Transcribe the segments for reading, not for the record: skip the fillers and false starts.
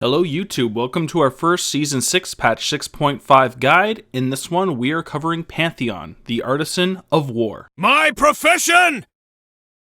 Hello YouTube, welcome to our first Season 6 Patch 6.5 guide. In this one, we are covering Pantheon, the Artisan of War. My profession!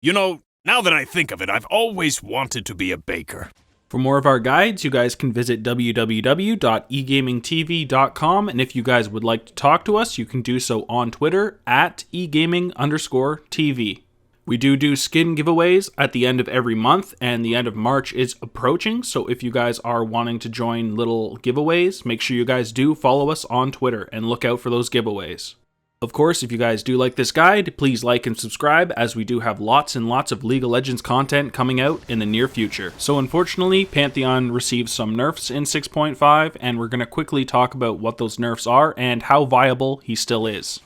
You know, now that I think of it, I've always wanted to be a baker. For more of our guides, you guys can visit www.egamingtv.com, and if you guys would like to talk to us, you can do so on Twitter at egaming_TV. We do skin giveaways at the end of every month, and the end of March is approaching, so if you guys are wanting to join little giveaways, make sure you guys do follow us on Twitter and look out for those giveaways. Of course, if you guys do like this guide, please like and subscribe, as we do have lots and lots of League of Legends content coming out in the near future. So unfortunately, Pantheon received some nerfs in 6.5, and we're going to quickly talk about what those nerfs are and how viable he still is.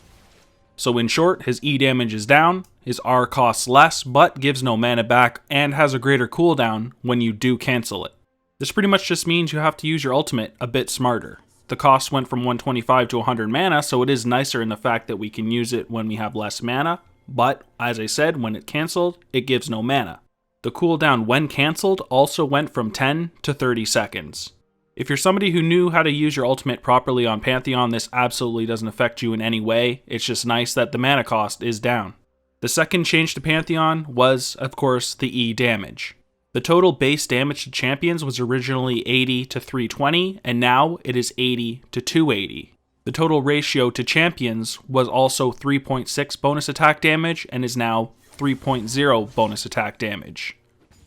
So in short, his E damage is down, his R costs less but gives no mana back, and has a greater cooldown when you do cancel it. This pretty much just means you have to use your ultimate a bit smarter. The cost went from 125 to 100 mana, so it is nicer in the fact that we can use it when we have less mana, but as I said, when it cancelled, it gives no mana. The cooldown when cancelled also went from 10 to 30 seconds. If you're somebody who knew how to use your ultimate properly on Pantheon, this absolutely doesn't affect you in any way. It's just nice that the mana cost is down. The second change to Pantheon was, of course, the E damage. The total base damage to champions was originally 80 to 320, and now it is 80 to 280. The total ratio to champions was also 3.6 bonus attack damage, and is now 3.0 bonus attack damage.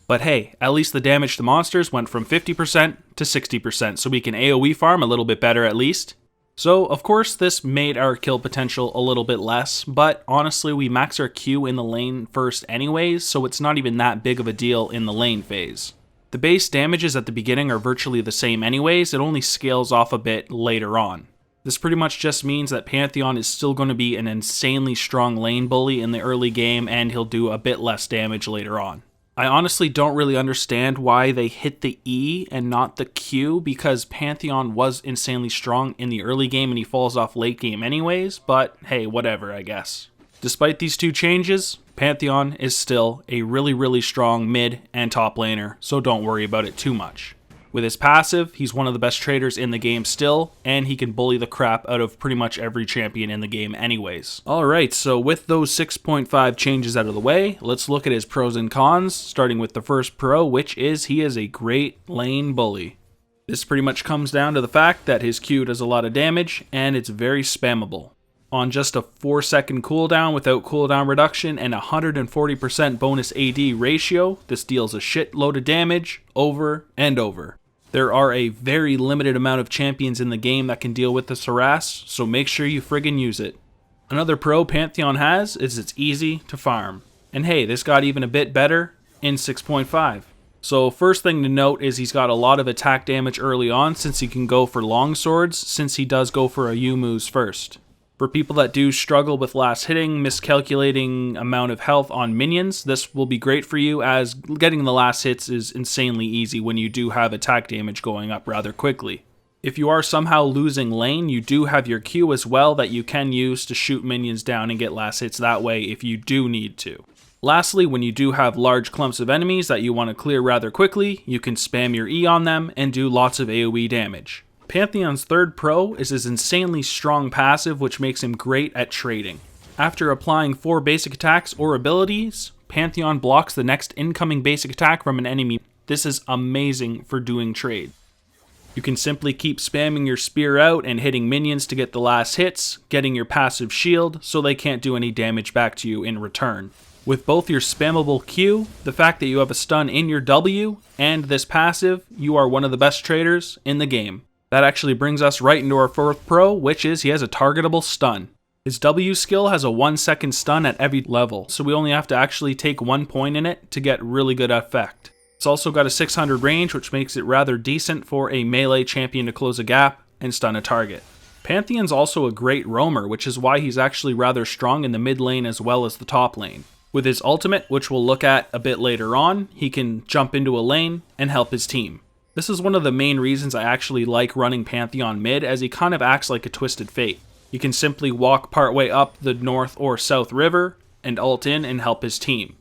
But hey, at least the damage to monsters went from 50% to 60%, so we can AoE farm a little bit better at least. So, of course, this made our kill potential a little bit less, but honestly, we max our Q in the lane first anyways, so it's not even that big of a deal in the lane phase. The base damages at the beginning are virtually the same anyways, it only scales off a bit later on. This pretty much just means that Pantheon is still going to be an insanely strong lane bully in the early game, and he'll do a bit less damage later on. I honestly don't really understand why they hit the E and not the Q, because Pantheon was insanely strong in the early game and he falls off late game anyways, but hey, whatever, I guess. Despite these two changes, Pantheon is still a really strong mid and top laner, so don't worry about it too much. With his passive, he's one of the best traders in the game still, and he can bully the crap out of pretty much every champion in the game anyways. Alright, so with those 6.5 changes out of the way, let's look at his pros and cons, starting with the first pro, which is he is a great lane bully. This pretty much comes down to the fact that his Q does a lot of damage, and it's very spammable. On just a 4-second cooldown without cooldown reduction and 140% bonus AD ratio, this deals a shitload of damage over and over. There are a very limited amount of champions in the game that can deal with this harass, so make sure you friggin' use it. Another pro Pantheon has is it's easy to farm. And hey, this got even a bit better in 6.5. So first thing to note is he's got a lot of attack damage early on, since he can go for long swords, since he does go for a Yumu's first. For people that do struggle with last hitting, miscalculating amount of health on minions, this will be great for you, as getting the last hits is insanely easy when you do have attack damage going up rather quickly. If you are somehow losing lane, you do have your Q as well that you can use to shoot minions down and get last hits that way if you do need to. Lastly, when you do have large clumps of enemies that you want to clear rather quickly, you can spam your E on them and do lots of AoE damage. Pantheon's third pro is his insanely strong passive, which makes him great at trading. After applying 4 basic attacks or abilities, Pantheon blocks the next incoming basic attack from an enemy. This is amazing for doing trade. You can simply keep spamming your spear out and hitting minions to get the last hits, getting your passive shield so they can't do any damage back to you in return. With both your spammable Q, the fact that you have a stun in your W, and this passive, you are one of the best traders in the game. That actually brings us right into our fourth pro, which is he has a targetable stun. His W skill has a 1-second stun at every level, so we only have to actually take 1 point in it to get really good effect. It's also got a 600 range, which makes it rather decent for a melee champion to close a gap and stun a target. Pantheon's also a great roamer, which is why he's actually rather strong in the mid lane as well as the top lane. With his ultimate, which we'll look at a bit later on, he can jump into a lane and help his team. This is one of the main reasons I actually like running Pantheon mid, as he kind of acts like a Twisted Fate. You can simply walk partway up the north or south river and ult in and help his team.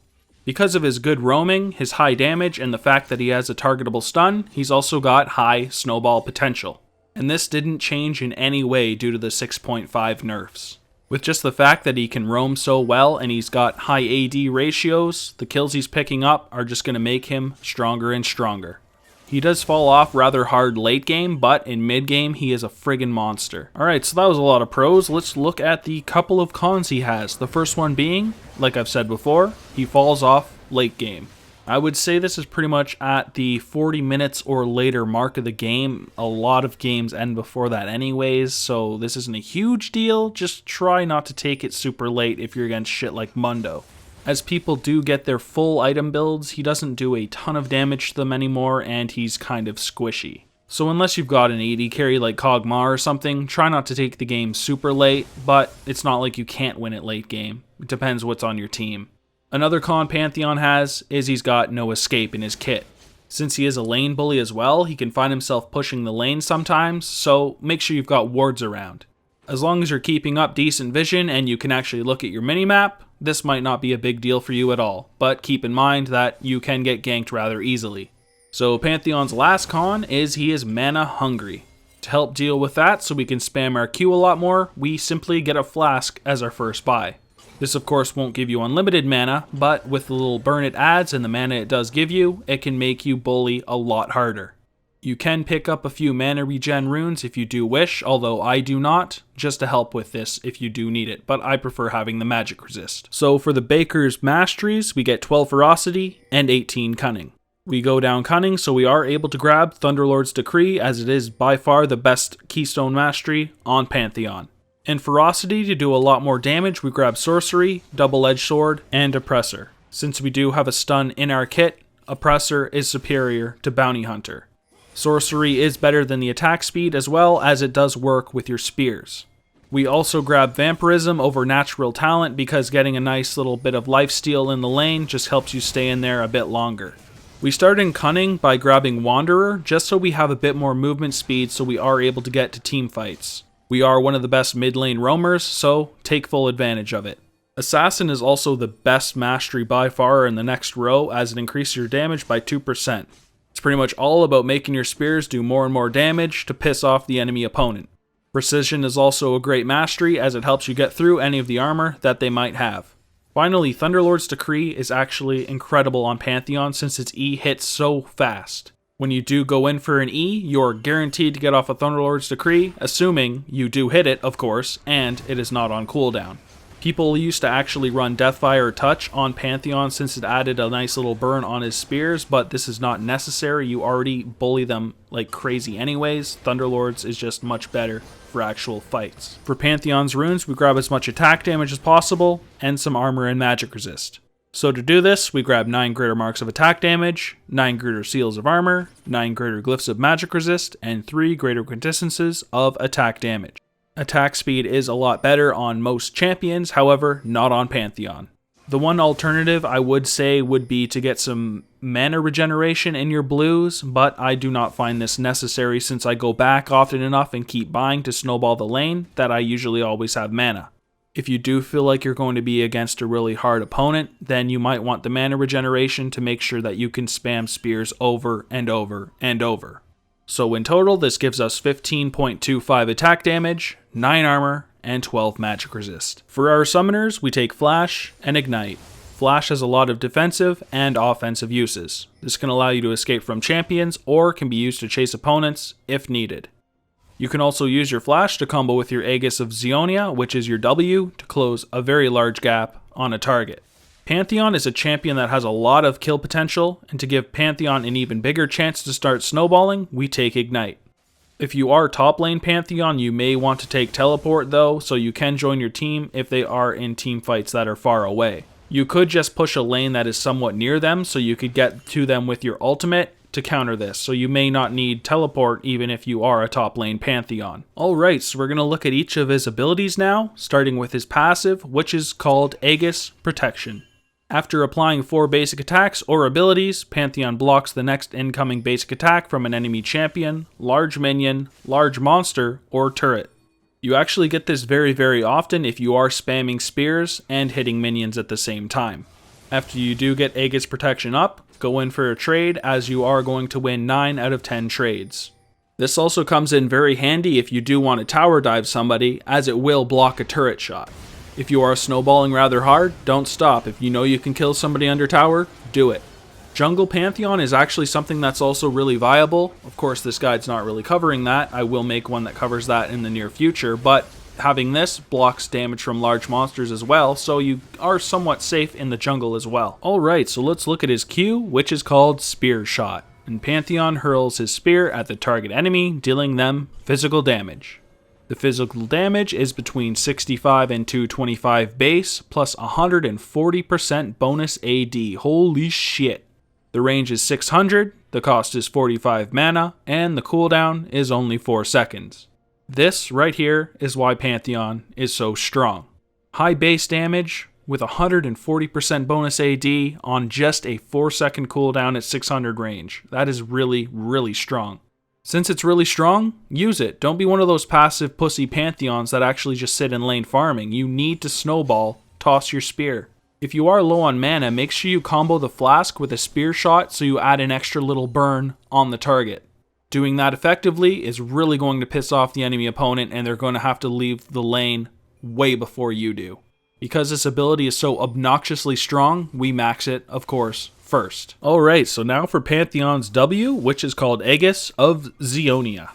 Because of his good roaming, his high damage, and the fact that he has a targetable stun, he's also got high snowball potential. And this didn't change in any way due to the 6.5 nerfs. With just the fact that he can roam so well and he's got high AD ratios, the kills he's picking up are just going to make him stronger and stronger. He does fall off rather hard late game, but in mid game he is a friggin' monster. Alright, so that was a lot of pros. Let's look at the couple of cons he has. The first one being, like I've said before, he falls off late game. I would say this is pretty much at the 40 minutes or later mark of the game. A lot of games end before that anyways, so this isn't a huge deal. Just try not to take it super late if you're against shit like Mundo. As people do get their full item builds, he doesn't do a ton of damage to them anymore, and he's kind of squishy. So unless you've got an AD carry like Kog'Maw or something, try not to take the game super late, but it's not like you can't win it late game. It depends what's on your team. Another con Pantheon has is he's got no escape in his kit. Since he is a lane bully as well, he can find himself pushing the lane sometimes, so make sure you've got wards around. As long as you're keeping up decent vision and you can actually look at your minimap, this might not be a big deal for you at all, but keep in mind that you can get ganked rather easily. So Pantheon's last con is he is mana hungry. To help deal with that so we can spam our Q a lot more, we simply get a flask as our first buy. This of course won't give you unlimited mana, but with the little burn it adds and the mana it does give you, it can make you bully a lot harder. You can pick up a few mana regen runes if you do wish, although I do not, just to help with this if you do need it, but I prefer having the magic resist. So for the Baker's Masteries, we get 12 Ferocity and 18 Cunning. We go down Cunning, so we are able to grab Thunderlord's Decree, as it is by far the best Keystone Mastery on Pantheon. In Ferocity, to do a lot more damage, we grab Sorcery, Double-Edged Sword, and Oppressor. Since we do have a stun in our kit, Oppressor is superior to Bounty Hunter. Sorcery is better than the attack speed, as well as it does work with your spears. We also grab Vampirism over Natural Talent because getting a nice little bit of lifesteal in the lane just helps you stay in there a bit longer. We start in Cunning by grabbing Wanderer, just so we have a bit more movement speed so we are able to get to team fights. We are one of the best mid lane roamers, so take full advantage of it. Assassin is also the best mastery by far in the next row, as it increases your damage by 2%. It's pretty much all about making your spears do more and more damage to piss off the enemy opponent. Precision is also a great mastery, as it helps you get through any of the armor that they might have. Finally, Thunderlord's Decree is actually incredible on Pantheon since its E hits so fast. When you do go in for an E, you're guaranteed to get off a Thunderlord's Decree, assuming you do hit it, of course, and it is not on cooldown. People used to actually run Deathfire or Touch on Pantheon since it added a nice little burn on his spears, but this is not necessary. You already bully them like crazy anyways. Thunderlords is just much better for actual fights. For Pantheon's runes, we grab as much attack damage as possible, and some armor and magic resist. So to do this, we grab 9 greater marks of attack damage, 9 greater seals of armor, 9 greater glyphs of magic resist, and 3 greater quintessences of attack damage. Attack speed is a lot better on most champions, however, not on Pantheon. The one alternative I would say would be to get some mana regeneration in your blues, but I do not find this necessary since I go back often enough and keep buying to snowball the lane that I usually always have mana. If you do feel like you're going to be against a really hard opponent, then you might want the mana regeneration to make sure that you can spam spears over and over and over. So in total, this gives us 15.25 attack damage, 9 armor, and 12 magic resist. For our summoners, we take Flash and Ignite. Flash has a lot of defensive and offensive uses. This can allow you to escape from champions or can be used to chase opponents if needed. You can also use your Flash to combo with your Aegis of Zionia, which is your W, to close a very large gap on a target. Pantheon is a champion that has a lot of kill potential, and to give Pantheon an even bigger chance to start snowballing, we take Ignite. If you are top lane Pantheon, you may want to take Teleport though, so you can join your team if they are in team fights that are far away. You could just push a lane that is somewhat near them, so you could get to them with your ultimate to counter this, so you may not need Teleport even if you are a top lane Pantheon. Alright, so we're going to look at each of his abilities now, starting with his passive, which is called Aegis Protection. After applying 4 basic attacks or abilities, Pantheon blocks the next incoming basic attack from an enemy champion, large minion, large monster, or turret. You actually get this very often if you are spamming spears and hitting minions at the same time. After you do get Aegis Protection up, go in for a trade, as you are going to win 9 out of 10 trades. This also comes in very handy if you do want to tower dive somebody, as it will block a turret shot. If you are snowballing rather hard, don't stop. If you know you can kill somebody under tower, do it. Jungle Pantheon is actually something that's also really viable. Of course, this guide's not really covering that. I will make one that covers that in the near future, but having this blocks damage from large monsters as well, so you are somewhat safe in the jungle as well. Alright, so let's look at his Q, which is called Spear Shot. And Pantheon hurls his spear at the target enemy, dealing them physical damage. The physical damage is between 65 and 225 base, plus 140% bonus AD. Holy shit. The range is 600, the cost is 45 mana, and the cooldown is only 4 seconds. This right here is why Pantheon is so strong. High base damage with 140% bonus AD on just a 4-second cooldown at 600 range. That is really, really strong. Since it's really strong, use it. Don't be one of those passive pussy Pantheons that actually just sit in lane farming. You need to snowball, toss your spear. If you are low on mana, make sure you combo the flask with a spear shot so you add an extra little burn on the target. Doing that effectively is really going to piss off the enemy opponent, and they're going to have to leave the lane way before you do. Because this ability is so obnoxiously strong, we max it, of course, first. Alright, so now for Pantheon's W, which is called Aegis of Zeonia.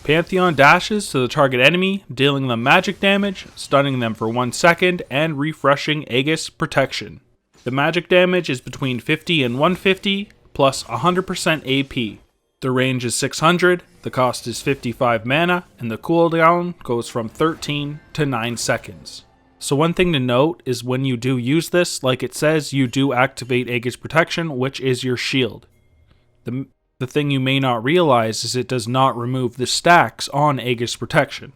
Pantheon dashes to the target enemy, dealing them magic damage, stunning them for 1 second, and refreshing Aegis Protection. The magic damage is between 50 and 150, plus 100% AP. The range is 600, the cost is 55 mana, and the cooldown goes from 13 to 9 seconds. So one thing to note is when you do use this, like it says, you do activate Aegis Protection, which is your shield. The thing you may not realize is it does not remove the stacks on Aegis Protection.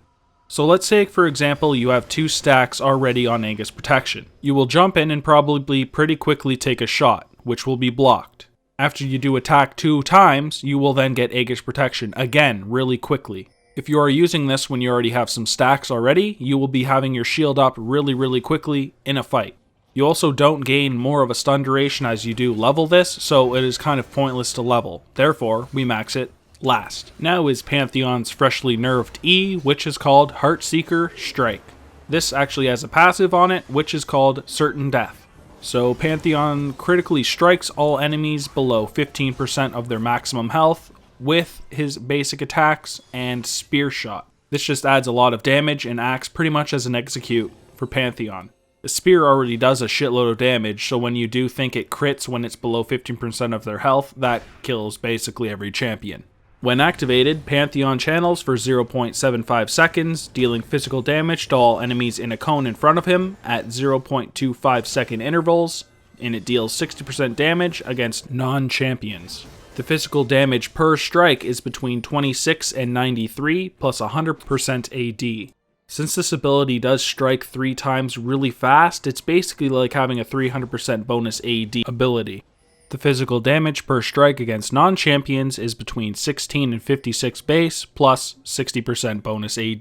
So let's say, for example, you have 2 stacks already on Aegis Protection. You will jump in and probably pretty quickly take a shot, which will be blocked. After you do attack 2 times, you will then get Aegis Protection again really quickly. If you are using this when you already have some stacks already, you will be having your shield up really quickly in a fight. You also don't gain more of a stun duration as you do level this, so it is kind of pointless to level. Therefore, we max it last. Now is Pantheon's freshly nerfed E, which is called Heartseeker Strike. This actually has a passive on it, which is called Certain Death. So Pantheon critically strikes all enemies below 15% of their maximum health with his basic attacks and Spear Shot. This just adds a lot of damage and acts pretty much as an execute for Pantheon. The spear already does a shitload of damage, so when you do think it crits when it's below 15% of their health, that kills basically every champion. When activated, Pantheon channels for 0.75 seconds, dealing physical damage to all enemies in a cone in front of him at 0.25 second intervals, and it deals 60% damage against non-champions. The physical damage per strike is between 26 and 93, plus 100% AD. Since this ability does strike 3 times really fast, it's basically like having a 300% bonus AD ability. The physical damage per strike against non-champions is between 16 and 56 base, plus 60% bonus AD.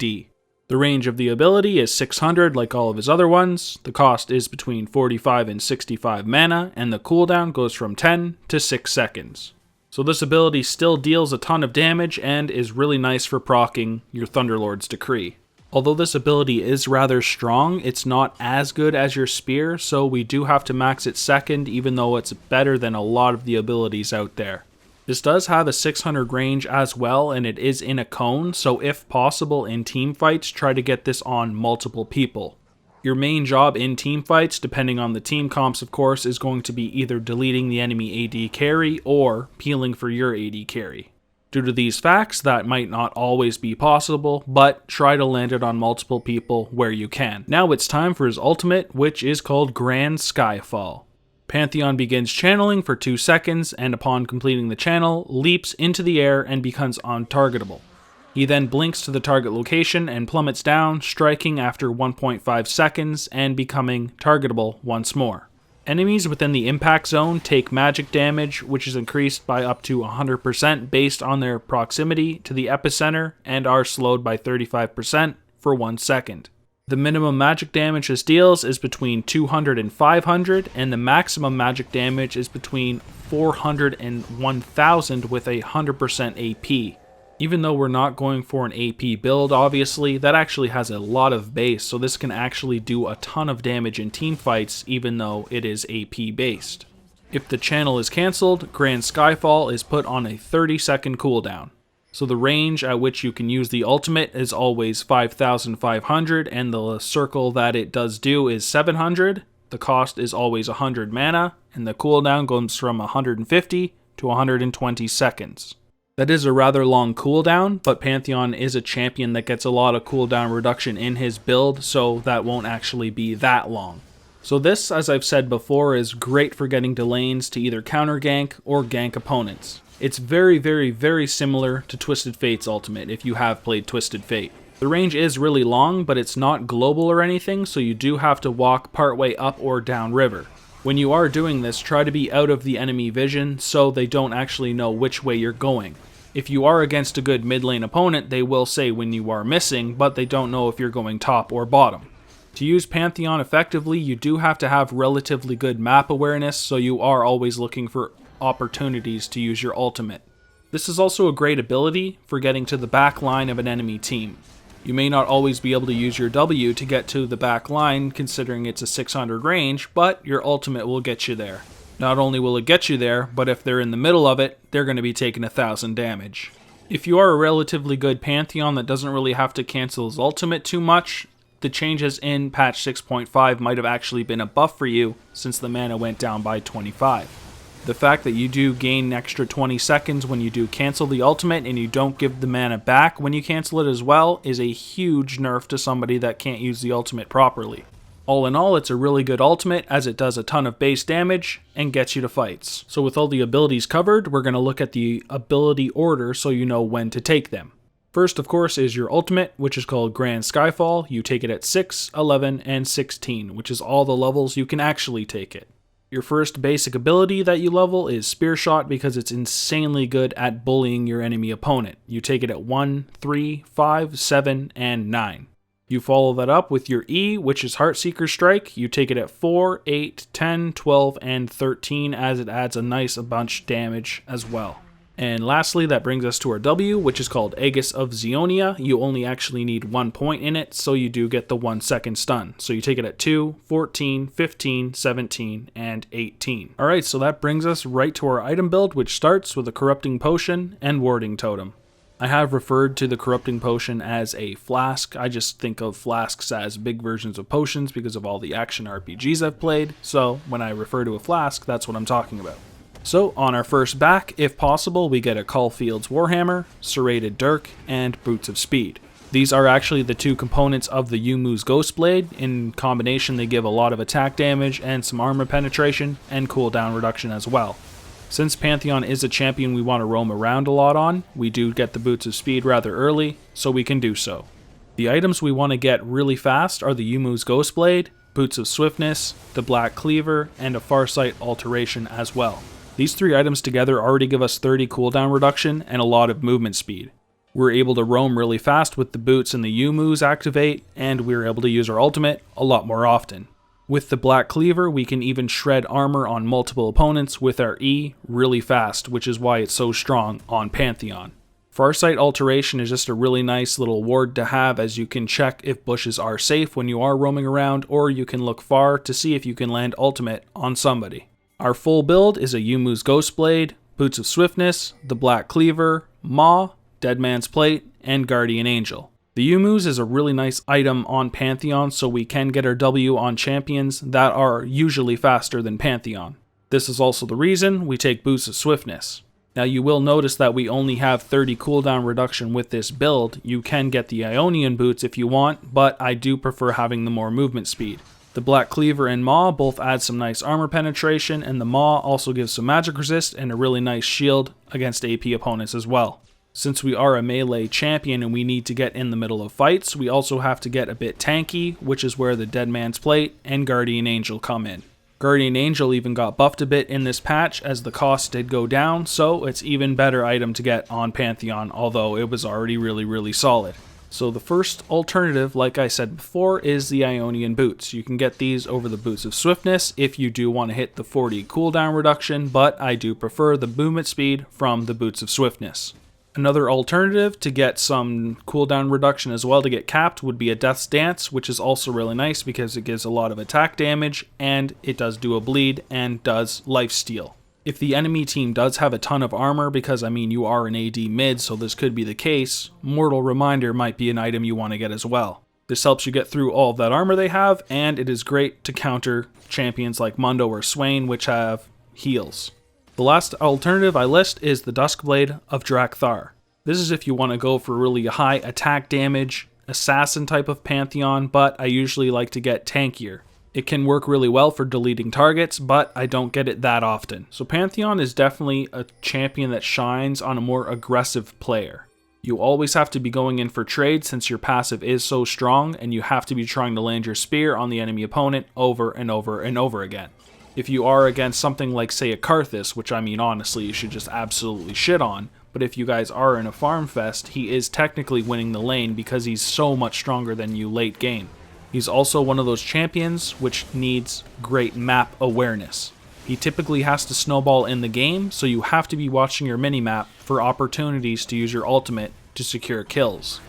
The range of the ability is 600 like all of his other ones, the cost is between 45 and 65 mana, and the cooldown goes from 10 to 6 seconds. So this ability still deals a ton of damage and is really nice for proccing your Thunderlord's Decree. Although this ability is rather strong, it's not as good as your spear, so we do have to max it second, even though it's better than a lot of the abilities out there. This does have a 600 range as well, and it is in a cone, so if possible in team fights, try to get this on multiple people. Your main job in team fights, depending on the team comps of course, is going to be either deleting the enemy AD carry or peeling for your AD carry. Due to these facts, that might not always be possible, but try to land it on multiple people where you can. Now it's time for his ultimate, which is called Grand Skyfall. Pantheon begins channeling for 2 seconds, and upon completing the channel, leaps into the air and becomes untargetable. He then blinks to the target location and plummets down, striking after 1.5 seconds and becoming targetable once more. Enemies within the impact zone take magic damage, which is increased by up to 100% based on their proximity to the epicenter, and are slowed by 35% for 1 second. The minimum magic damage this deals is between 200 and 500, and the maximum magic damage is between 400 and 1000 with 100% AP. Even though we're not going for an AP build, obviously, that actually has a lot of base, so this can actually do a ton of damage in team fights, even though it is AP based. If the channel is cancelled, Grand Skyfall is put on a 30-second cooldown. So the range at which you can use the ultimate is always 5500, and the circle that it does do is 700. The cost is always 100 mana, and the cooldown goes from 150 to 120 seconds. That is a rather long cooldown, but Pantheon is a champion that gets a lot of cooldown reduction in his build, so that won't actually be that long. So this, as I've said before, is great for getting to lanes to either counter gank or gank opponents. It's very similar to Twisted Fate's ultimate if you have played Twisted Fate. The range is really long, but it's not global or anything, so you do have to walk partway up or down river. When you are doing this, try to be out of the enemy vision so they don't actually know which way you're going. If you are against a good mid lane opponent, they will say when you are missing, but they don't know if you're going top or bottom. To use Pantheon effectively, you do have to have relatively good map awareness, so you are always looking for opportunities to use your ultimate. This is also a great ability for getting to the back line of an enemy team. You may not always be able to use your W to get to the back line considering it's a 600 range, but your ultimate will get you there. Not only will it get you there, but if they're in the middle of it, they're going to be taking 1000 damage. If you are a relatively good Pantheon that doesn't really have to cancel his ultimate too much, the changes in patch 6.5 might have actually been a buff for you since the mana went down by 25. The fact that you do gain an extra 20 seconds when you do cancel the ultimate and you don't give the mana back when you cancel it as well is a huge nerf to somebody that can't use the ultimate properly. All in all, it's a really good ultimate as it does a ton of base damage and gets you to fights. So with all the abilities covered, we're going to look at the ability order so you know when to take them. First, of course, is your ultimate, which is called Grand Skyfall. You take it at 6, 11, and 16, which is all the levels you can actually take it. Your first basic ability that you level is Spear Shot because it's insanely good at bullying your enemy opponent. You take it at 1, 3, 5, 7, and 9. You follow that up with your E, which is Heartseeker Strike. You take it at 4, 8, 10, 12, and 13 as it adds a nice bunch damage as well. And lastly, that brings us to our W, which is called Aegis of Zeonia. You only actually need 1 point in it, so you do get the 1 second stun. So you take it at 2, 14, 15, 17, and 18. Alright, so that brings us right to our item build, which starts with a Corrupting Potion and Warding Totem. I have referred to the Corrupting Potion as a flask. I just think of flasks as big versions of potions because of all the action RPGs I've played, so when I refer to a flask, that's what I'm talking about. So, on our first back, if possible, we get a Caulfield's Warhammer, Serrated Dirk, and Boots of Speed. These are actually the two components of the Youmuu's Ghostblade. In combination, they give a lot of attack damage and some armor penetration and cooldown reduction as well. Since Pantheon is a champion we want to roam around a lot on, we do get the Boots of Speed rather early, so we can do so. The items we want to get really fast are the Youmuu's Ghostblade, Boots of Swiftness, the Black Cleaver, and a Farsight Alteration as well. These three items together already give us 30 cooldown reduction and a lot of movement speed. We're able to roam really fast with the boots and the Youmuu's activate, and we're able to use our ultimate a lot more often. With the Black Cleaver, we can even shred armor on multiple opponents with our E really fast, which is why it's so strong on Pantheon. Farsight Alteration is just a really nice little ward to have as you can check if bushes are safe when you are roaming around, or you can look far to see if you can land ultimate on somebody. Our full build is a Youmuu's Ghostblade, Boots of Swiftness, the Black Cleaver, Maw, Deadman's Plate, and Guardian Angel. The Youmuu's is a really nice item on Pantheon, so we can get our W on champions that are usually faster than Pantheon. This is also the reason we take Boots of Swiftness. Now you will notice that we only have 30 cooldown reduction with this build. You can get the Ionian Boots if you want, but I do prefer having the more movement speed. The Black Cleaver and Maw both add some nice armor penetration, and the Maw also gives some magic resist and a really nice shield against AP opponents as well. Since we are a melee champion and we need to get in the middle of fights, we also have to get a bit tanky, which is where the Deadman's Plate and Guardian Angel come in. Guardian Angel even got buffed a bit in this patch as the cost did go down, so it's even better item to get on Pantheon, although it was already really solid. So the first alternative, like I said before, is the Ionian boots. You can get these over the boots of swiftness if you do want to hit the 40 cooldown reduction, but I do prefer the movement speed from the boots of swiftness. Another alternative to get some cooldown reduction as well to get capped would be a Death's Dance, which is also really nice because it gives a lot of attack damage and it does do a bleed and does lifesteal. If the enemy team does have a ton of armor, because I mean you are an AD mid, so this could be the case, Mortal Reminder might be an item you want to get as well. This helps you get through all of that armor they have, and it is great to counter champions like Mundo or Swain, which have heals. The last alternative I list is the Duskblade of Drakthar. This is if you want to go for really high attack damage, assassin type of Pantheon, but I usually like to get tankier. It can work really well for deleting targets, but I don't get it that often. So Pantheon is definitely a champion that shines on a more aggressive player. You always have to be going in for trade since your passive is so strong, and you have to be trying to land your spear on the enemy opponent over and over and over again. If you are against something like, say, a Karthus, which I mean honestly you should just absolutely shit on, but if you guys are in a farm fest, he is technically winning the lane because he's so much stronger than you late game. He's also one of those champions which needs great map awareness. He typically has to snowball in the game, so you have to be watching your minimap for opportunities to use your ultimate to secure kills.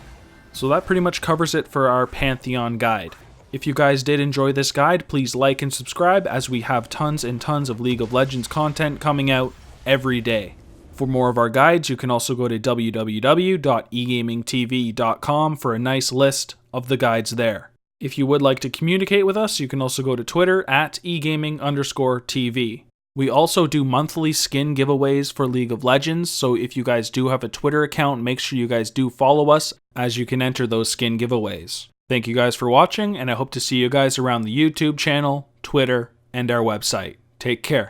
So that pretty much covers it for our Pantheon guide. If you guys did enjoy this guide, please like and subscribe as we have tons and tons of League of Legends content coming out every day. For more of our guides, you can also go to www.egamingtv.com for a nice list of the guides there. If you would like to communicate with us, you can also go to Twitter at egaming_TV. We also do monthly skin giveaways for League of Legends, so if you guys do have a Twitter account, make sure you guys do follow us as you can enter those skin giveaways. Thank you guys for watching, and I hope to see you guys around the YouTube channel, Twitter, and our website. Take care.